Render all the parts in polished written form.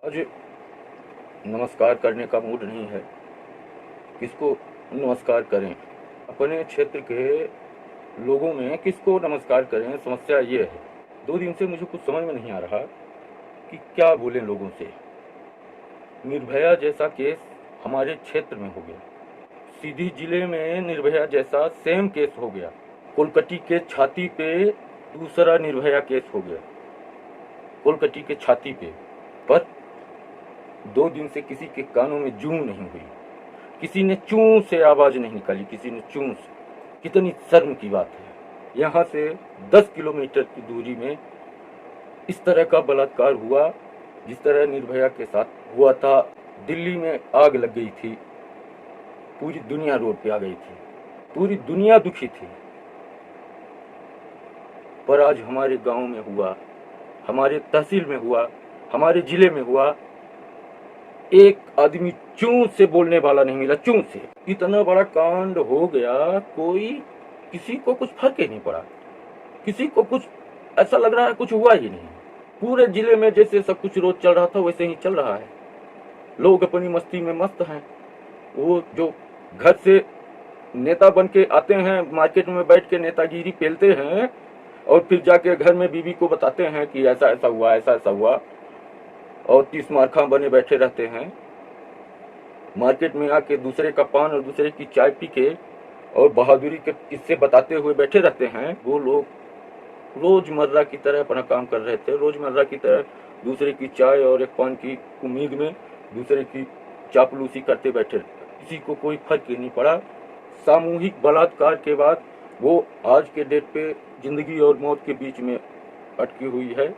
आज नमस्कार करने का मूड नहीं है। किसको नमस्कार करें? अपने क्षेत्र के लोगों में किसको नमस्कार करें? समस्या ये है। 2 दिन से मुझे कुछ समझ में नहीं आ रहा कि क्या बोलें लोगों से। निर्भया जैसा केस हमारे क्षेत्र में हो गया। सीधी जिले में निर्भया जैसा सेम केस हो गया। कोलकाता के छाती पे दूसरा निर्भया केस हो गया। कोलकाता के छाती पे। पर 2 दिन से किसी के कानों में जूं नहीं हुई। किसी ने चूं से आवाज नहीं निकाली। किसी ने चूं से। कितनी शर्म की बात है। यहाँ से 10 किलोमीटर की दूरी में इस तरह का बलात्कार हुआ जिस तरह निर्भया के साथ हुआ था। दिल्ली में आग लग गई थी। पूरी दुनिया रोड पे आ गई थी। पूरी दुनिया दुखी थी। पर आज हमारे गांव में हुआ, हमारे तहसील में हुआ, हमारे जिले में हुआ, एक आदमी चूं से बोलने वाला नहीं मिला। चूं से इतना बड़ा कांड हो गया, कोई किसी को कुछ फर्क ही नहीं पड़ा। किसी को कुछ ऐसा लग रहा है कुछ हुआ ही नहीं। पूरे जिले में जैसे सब कुछ रोज चल रहा था वैसे ही चल रहा है। लोग अपनी मस्ती में मस्त हैं। वो जो घर से नेता बन के आते हैं, मार्केट में बैठ के नेतागिरी पेलते हैं और फिर जाके घर में बीवी को बताते हैं कि ऐसा ऐसा हुआ, ऐसा ऐसा हुआ, और 30 मार्खा बने बैठे रहते हैं। मार्केट में आके दूसरे का पान और दूसरे की चाय पी के और बहादुरी के किस्से बताते हुए बैठे रहते हैं। वो लोग रोजमर्रा की तरह अपना काम कर रहे थे। रोजमर्रा की तरह दूसरे की चाय और एक पान की उम्मीद में दूसरे की चापलूसी करते बैठे। किसी को कोई फर्क ही नहीं पड़ा। सामूहिक बलात्कार के बाद वो आज के डेट पे जिंदगी और मौत के बीच में अटकी हुई है।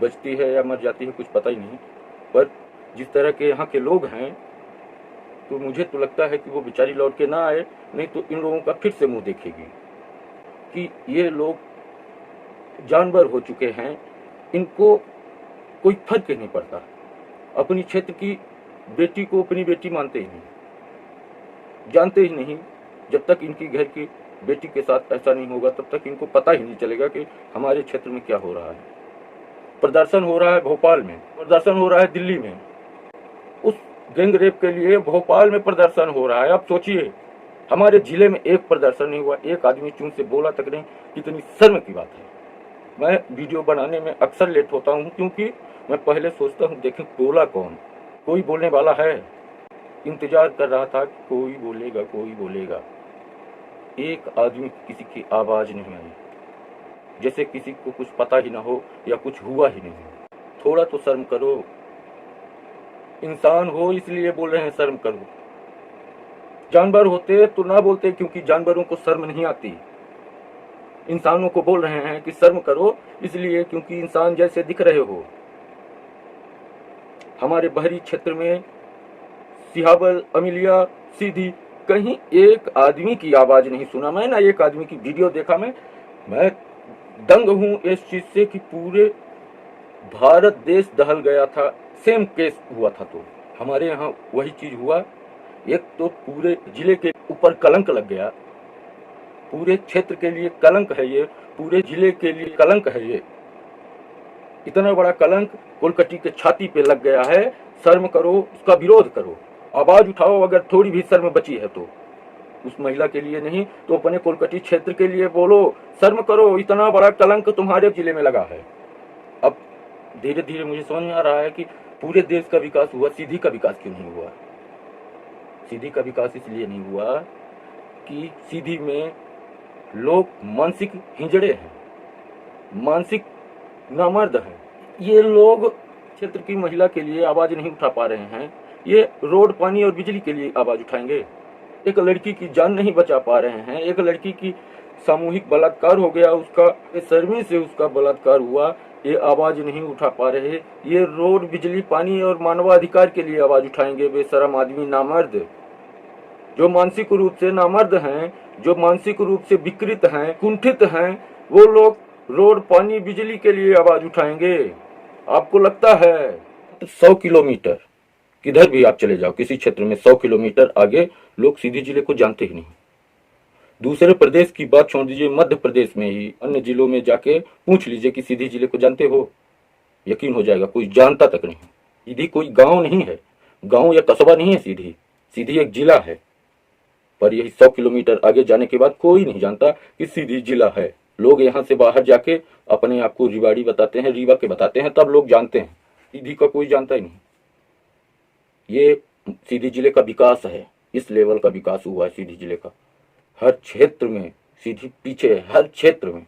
बचती है या मर जाती है कुछ पता ही नहीं। पर जिस तरह के यहाँ के लोग हैं तो मुझे तो लगता है कि वो बेचारी लौट के ना आए, नहीं तो इन लोगों का फिर से मुंह देखेगी कि ये लोग जानवर हो चुके हैं। इनको कोई फर्क ही नहीं पड़ता। अपनी क्षेत्र की बेटी को अपनी बेटी मानते ही नहीं, जानते ही नहीं। जब तक इनकी घर की बेटी के साथ ऐसा नहीं होगा तब तक इनको पता ही नहीं चलेगा कि हमारे क्षेत्र में क्या हो रहा है। प्रदर्शन हो रहा है भोपाल में, प्रदर्शन हो रहा है दिल्ली में। उस गैंग रेप के लिए भोपाल में प्रदर्शन हो रहा है। अब सोचिए, हमारे जिले में एक प्रदर्शन नहीं हुआ, एक आदमी चूं से बोला तक नहीं। कितनी शर्म की बात है। मैं वीडियो बनाने में अक्सर लेट होता हूं क्योंकि मैं पहले सोचता हूं देखें बोला कौन। कोई बोलने वाला है। इंतजार कर रहा था कि कोई बोलेगा, कोई बोलेगा। एक आदमी किसी की आवाज नहीं आई, जैसे किसी को कुछ पता ही ना हो या कुछ हुआ ही नहीं। थोड़ा तो शर्म करो। इंसान हो इसलिए बोल रहे हैं शर्म करो। जानवर होते तो ना बोलते क्योंकि जानवरों को शर्म नहीं आती। इंसानों को बोल रहे हैं कि शर्म करो इसलिए क्योंकि इंसान जैसे दिख रहे हो। हमारे बहरी क्षेत्र में सिहावल, अमिलिया, सीधी, कहीं एक आदमी की आवाज नहीं सुना। मैं ना एक आदमी की वीडियो देखा। मैं दंग हूं इस चीज से कि पूरे भारत देश दहल गया था। सेम केस हुआ था। तो हमारे यहाँ वही चीज हुआ। एक तो पूरे जिले के ऊपर कलंक लग गया। पूरे क्षेत्र के लिए कलंक है ये, पूरे जिले के लिए कलंक है ये। इतना बड़ा कलंक कोलकाता के छाती पे लग गया है। शर्म करो, उसका विरोध करो, आवाज उठाओ। अगर थोड़ी भी शर्म बची है तो उस महिला के लिए नहीं तो अपने कोलकाता क्षेत्र के लिए बोलो, शर्म करो। इतना बड़ा कलंक तुम्हारे जिले में लगा है। अब धीरे धीरे मुझे समझ में आ रहा है कि पूरे देश का विकास हुआ, सीधी का विकास क्यों नहीं हुआ। सीधी का विकास इसलिए नहीं हुआ कि सीधी में लोग मानसिक हिंजड़े हैं, मानसिक नामर्द हैं। ये लोग क्षेत्र की महिला के लिए आवाज नहीं उठा पा रहे हैं। ये रोड, पानी और बिजली के लिए आवाज उठाएंगे। एक लड़की की जान नहीं बचा पा रहे हैं। एक लड़की की सामूहिक बलात्कार हो गया, उसका बेशर्मी से उसका बलात्कार हुआ, ये आवाज नहीं उठा पा रहे। ये रोड, बिजली, पानी और मानवाधिकार के लिए आवाज उठाएंगे। बेशरम आदमी, नामर्द, जो मानसिक रूप से नामर्द हैं, जो मानसिक रूप से विकृत हैं, कुंठित हैं, वो लोग रोड, पानी, बिजली के लिए आवाज उठाएंगे। आपको लगता है 100 किलोमीटर किधर भी आप चले जाओ, किसी क्षेत्र में 100 किलोमीटर आगे लोग सीधी जिले को जानते ही नहीं। दूसरे प्रदेश की बात छोड़ दीजिए, मध्य प्रदेश में ही अन्य जिलों में जाके पूछ लीजिए कि सीधी जिले को जानते हो, यकीन हो जाएगा कोई जानता तक नहीं। सीधी कोई गांव नहीं है, गांव या कस्बा नहीं है सीधी। सीधी एक जिला है। पर यही 100 किलोमीटर आगे जाने के बाद कोई नहीं जानता कि सीधी जिला है। लोग यहाँ से बाहर जाके अपने आप को रिवाड़ी बताते हैं, रीवा के बताते हैं, तब लोग जानते हैं। सीधी का कोई जानता ही नहीं। ये सीधी जिले का विकास है, इस लेवल का विकास हुआ है सीधी जिले का। हर क्षेत्र में सीधी पीछे है, हर क्षेत्र में।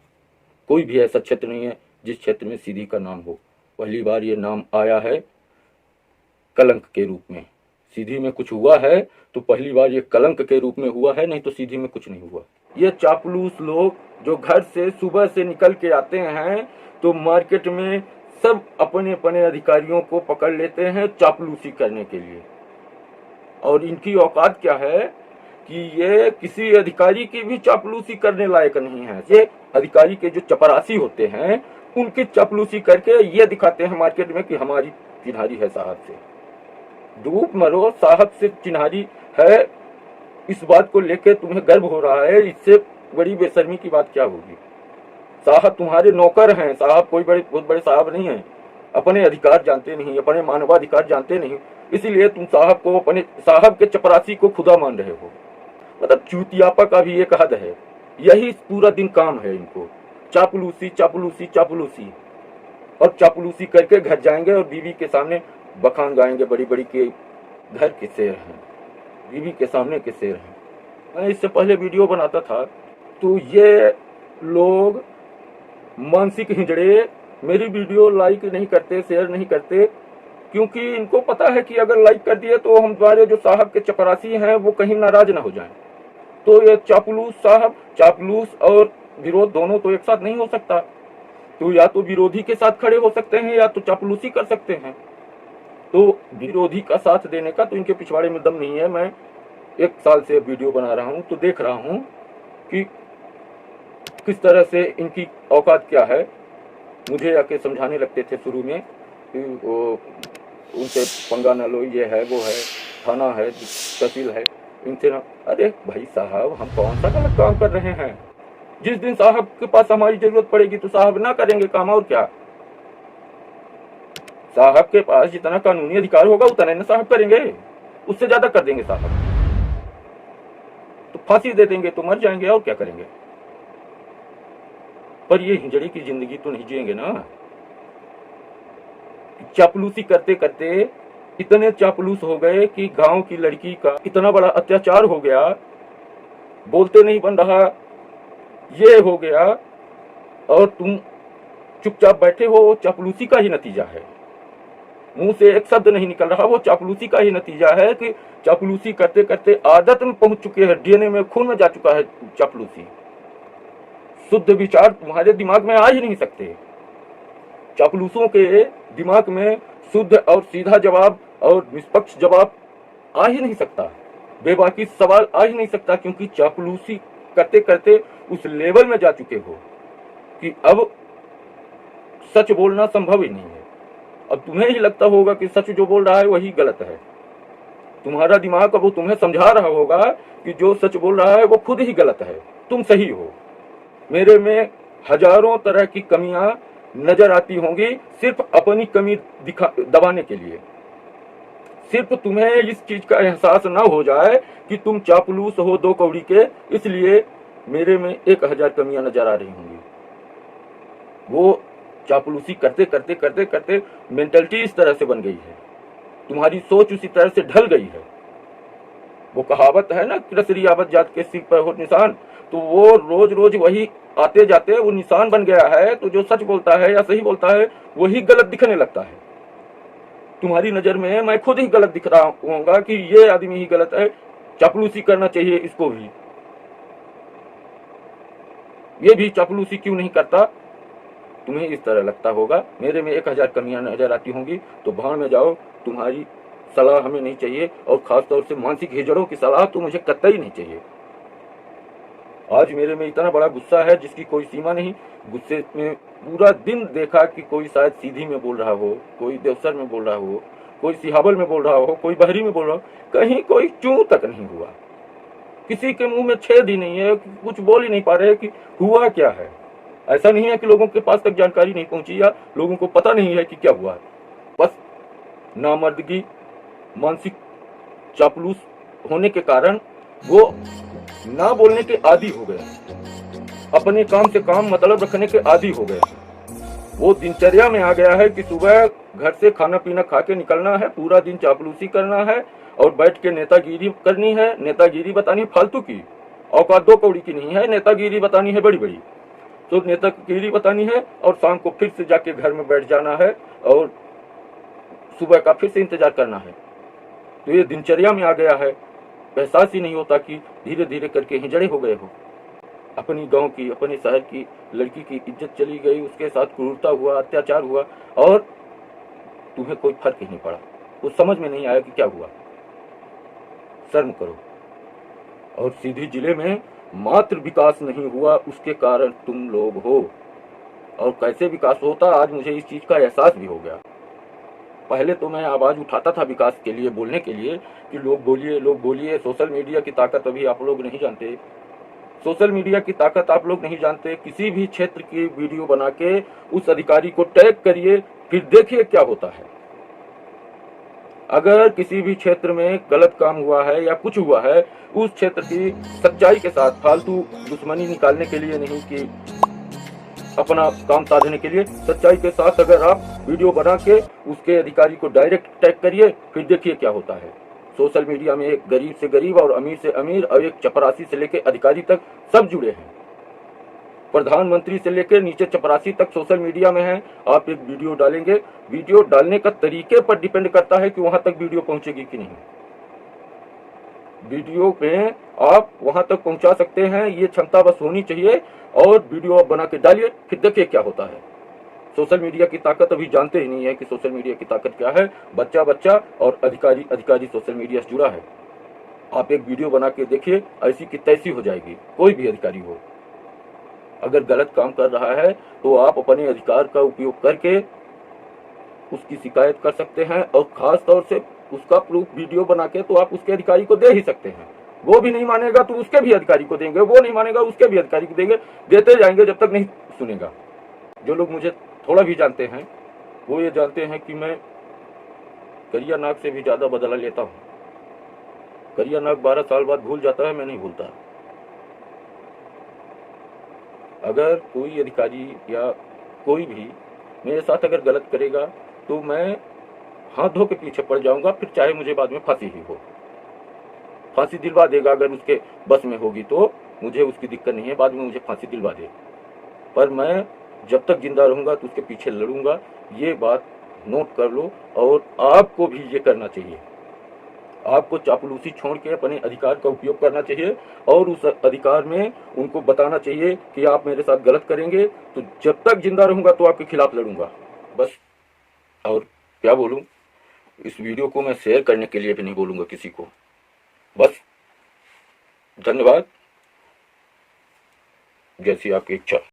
कोई भी ऐसा क्षेत्र नहीं है जिस क्षेत्र में सीधी का नाम हो। पहली बार ये नाम आया है कलंक के रूप में। सीधी में कुछ हुआ है तो पहली बार ये कलंक के रूप में हुआ है, नहीं तो सीधी में कुछ नहीं हुआ। ये चापलूस लोग जो घर से सुबह से निकल के आते हैं तो मार्केट में सब अपने अपने अधिकारियों को पकड़ लेते हैं चापलूसी करने के लिए। और इनकी औकात क्या है कि ये किसी अधिकारी की भी चापलूसी करने लायक नहीं है। ये अधिकारी के जो चपरासी होते हैं उनकी चापलूसी करके ये दिखाते हैं मार्केट में कि हमारी चिन्हारी है साहब से। डूब मरो, साहब से चिन्हारी है, इस बात को लेकर तुम्हें गर्व हो रहा है, इससे बड़ी बेशर्मी की बात क्या होगी। साहब तुम्हारे नौकर हैं, साहब कोई बहुत बड़े साहब नहीं हैं। अपने अधिकार जानते नहीं, अपने मानवाधिकार जानते नहीं, इसीलिए तुम साहब को, अपने साहब के चपरासी को खुदा मान रहे हो। मतलब चूतियापा का भी एक हद है। यही पूरा दिन काम है इनको, चापलूसी चापलूसी चापलूसी। और चापलूसी करके घर जाएंगे और बीवी के सामने बखान गाएंगे बड़ी बड़ी के घर के शेर हैं, बीवी के सामने के शेर हैं। मैं इससे पहले वीडियो बनाता था तो ये लोग मानसिक हिजड़े मेरी वीडियो लाइक नहीं करते, शेयर नहीं करते, क्योंकि इनको पता है कि अगर लाइक कर दिए तो हमारे जो साहब के चपरासी हैं वो कहीं नाराज ना हो जाएं। तो ये चापलूस साहब, चापलूस और विरोध दोनों तो एक साथ नहीं हो सकता। तो या तो विरोधी के साथ खड़े हो सकते हैं या तो चापलूसी कर सकते हैं। तो विरोधी का साथ देने का तो इनके पिछवाड़े में दम नहीं है। मैं 1 साल से वीडियो बना रहा हूं तो देख रहा हूं कि किस तरह से इनकी औकात क्या है। मुझे आके समझाने लगते थे शुरू में कि वो उनसे पंगा न लो, ये है वो है, थाना है, तहसील है, इनसे ना। अरे भाई साहब, हम कौन सा गलत काम कर रहे हैं? जिस दिन साहब के पास हमारी जरूरत पड़ेगी तो साहब ना करेंगे काम, और क्या। साहब के पास जितना कानूनी अधिकार होगा उतना ना साहब करेंगे, उससे ज्यादा कर देंगे साहब। तो फांसी दे देंगे तो मर जाएंगे, और क्या करेंगे। पर ये हिजड़े की जिंदगी तो नहीं जिएंगे ना। चापलूसी करते करते इतने चापलूस हो गए कि गांव की लड़की का इतना बड़ा अत्याचार हो गया, बोलते नहीं बन रहा, ये हो गया, और तुम चुपचाप बैठे हो। चापलूसी का ही नतीजा है। मुंह से एक शब्द नहीं निकल रहा, वो चापलूसी का ही नतीजा है कि चापलूसी करते करते आदत में पहुंच चुके हैं, डीएनए में, खून में जा चुका है चापलूसी। शुद्ध विचार तुम्हारे दिमाग में आ ही नहीं सकते। चापलूसों के दिमाग में शुद्ध और सीधा जवाब और निष्पक्ष जवाब आ ही नहीं सकता, बेबाकी सवाल आ ही नहीं सकता, क्योंकि चापलूसी करते करते उस लेवल में जा चुके हो कि अब सच बोलना संभव ही नहीं है। अब तुम्हें ही लगता होगा कि सच जो बोल रहा है वही गलत है। तुम्हारा दिमाग अब तुम्हें समझा रहा होगा कि जो सच बोल रहा है वो खुद ही गलत है, तुम सही हो। मेरे में हजारों तरह की कमियां नजर आती होंगी, सिर्फ अपनी कमी दबाने के लिए। सिर्फ तुम्हें इस चीज का एहसास ना हो जाए कि तुम चापलूस हो 2 कौड़ी के, इसलिए मेरे में 1000 कमियां नजर आ रही होंगी। वो चापलूसी करते करते करते करते मेंटलिटी इस तरह से बन गई है, तुम्हारी सोच उसी तरह से ढल गई है। वो कहावत है ना, रसरी आवत जात के सिर पर हो निशान, तो वो रोज रोज वही आते जाते वो निशान बन गया है। तो जो सच बोलता है या सही बोलता है वही गलत दिखने लगता है। तुम्हारी नजर में मैं खुद ही गलत दिख रहा होऊंगा कि ये आदमी ही गलत है, चापलूसी करना चाहिए इसको भी। ये भी चापलूसी क्यों नहीं करता, तुम्हें इस तरह लगता होगा। मेरे में 1000 कमियां नजर आती होंगी तो भाड़ में जाओ, तुम्हारी सलाह हमें नहीं चाहिए, और खासतौर से मानसिक हिजड़ों की सलाह तो मुझे कतई नहीं चाहिए। आज मेरे में इतना बड़ा गुस्सा है जिसकी कोई सीमा नहीं। गुस्से में पूरा दिन देखा कि कोई शायद सीधी में बोल रहा हो, कोई देवसर में बोल रहा हो, कोई सिहावल में बोल रहा हो, कोई बहरी में बोल रहा हो, कहीं कोई चूं तक नहीं हुआ। किसी के मुंह में छेद ही नहीं है, कुछ बोल ही नहीं पा रहे कि हुआ क्या है। ऐसा नहीं है कि लोगों के पास तक जानकारी नहीं पहुंची या लोगों को पता नहीं है कि क्या हुआ है। बस नामर्दगी, मानसिक चापलूस होने के कारण वो ना बोलने के आदी हो गए, अपने काम से काम मतलब रखने के आदी हो गए। वो दिनचर्या में आ गया है कि सुबह घर से खाना पीना खा के निकलना है, पूरा दिन चापलूसी करना है और बैठ के नेतागिरी करनी है, नेतागिरी बतानी फालतू की, औकात दो कौड़ी की नहीं है, नेतागिरी बतानी है बड़ी बड़ी। तो नेतागिरी बतानी है और शाम को फिर से जाके घर में बैठ जाना है और सुबह का फिर से इंतजार करना है। तो ये दिनचर्या में आ गया है, एहसास ही नहीं होता कि धीरे धीरे करके हिजड़े हो गए हो। अपनी गांव की, अपने शहर की लड़की की इज्जत चली गई, उसके साथ क्रूरता हुआ, अत्याचार हुआ और तुम्हें कोई फर्क ही नहीं पड़ा। उस समझ में नहीं आया कि क्या हुआ। शर्म करो। और सीधी जिले में मात्र विकास नहीं हुआ, उसके कारण तुम लोग हो। और कैसे विकास होता, आज मुझे इस चीज का एहसास भी हो गया। पहले तो मैं आवाज उठाता था विकास के लिए, बोलने के लिए कि लोग बोलिए, लोग बोलिए। सोशल मीडिया की ताकत अभी आप लोग नहीं जानते। सोशल मीडिया की ताकत आप लोग नहीं जानते। किसी भी क्षेत्र की वीडियो बना के उस अधिकारी को टैग करिए, फिर देखिए क्या होता है। अगर किसी भी क्षेत्र में गलत काम हुआ है या कुछ हुआ है, उस क्षेत्र की सच्चाई के साथ, फालतू दुश्मनी निकालने के लिए नहीं कि अपना काम साधने के लिए, सच्चाई के साथ अगर आप वीडियो बना के उसके अधिकारी को डायरेक्ट टैग करिए, फिर देखिए क्या होता है। सोशल मीडिया में एक गरीब से गरीब और अमीर से अमीर और एक चपरासी से लेकर अधिकारी तक सब जुड़े हैं। प्रधानमंत्री से लेकर नीचे चपरासी तक सोशल मीडिया में है। आप एक वीडियो डालेंगे, वीडियो डालने का तरीके पर डिपेंड करता है कि वहां तक वीडियो पहुंचेगी कि नहीं। वीडियो में आप वहां तक पहुंचा सकते हैं, ये क्षमता बस होनी चाहिए। और वीडियो आप बना के डालिए, फिर देखिए क्या होता है। सोशल मीडिया की ताकत अभी जानते ही नहीं है कि सोशल मीडिया की ताकत क्या है। बच्चा बच्चा और अधिकारी अधिकारी सोशल मीडिया से जुड़ा है। आप एक वीडियो बना के देखिए, ऐसी की तैसी हो जाएगी। कोई भी अधिकारी हो, अगर गलत काम कर रहा है तो आप अपने अधिकार का उपयोग करके उसकी शिकायत कर सकते हैं। और खास तौर से उसका प्रूफ वीडियो बना के तो आप उसके अधिकारी को दे ही सकते हैं। वो भी नहीं मानेगा तो उसके भी अधिकारी को देंगे, वो नहीं मानेगा उसके भी अधिकारी को देंगे, देते जाएंगे जब तक नहीं सुनेगा। जो लोग मुझे थोड़ा भी जानते हैं वो ये जानते हैं कि मैं करिया नाग से भी ज्यादा बदला लेता हूँ। करिया नाग 12 साल बाद भूल जाता है, मैं नहीं भूलता। अगर कोई अधिकारी या कोई भी मेरे साथ अगर गलत करेगा तो मैं हाथ धो के पीछे पड़ जाऊंगा, फिर चाहे मुझे बाद में फांसी ही हो। फांसी दिलवा देगा अगर उसके बस में होगी तो, मुझे उसकी दिक्कत नहीं है, बाद में मुझे फांसी दिलवा दे। पर मैं जब तक जिंदा रहूंगा तो उसके पीछे लड़ूंगा। ये बात नोट कर लो। और आपको भी ये करना चाहिए। आपको चापलूसी छोड़ के अपने अधिकार का उपयोग करना चाहिए और उस अधिकार में उनको बताना चाहिए कि आप मेरे साथ गलत करेंगे तो जब तक जिंदा रहूंगा तो आपके खिलाफ लड़ूंगा। बस, और क्या बोलूं। इस वीडियो को मैं शेयर करने के लिए भी नहीं बोलूंगा किसी को। बस, धन्यवाद। जैसी आपकी इच्छा।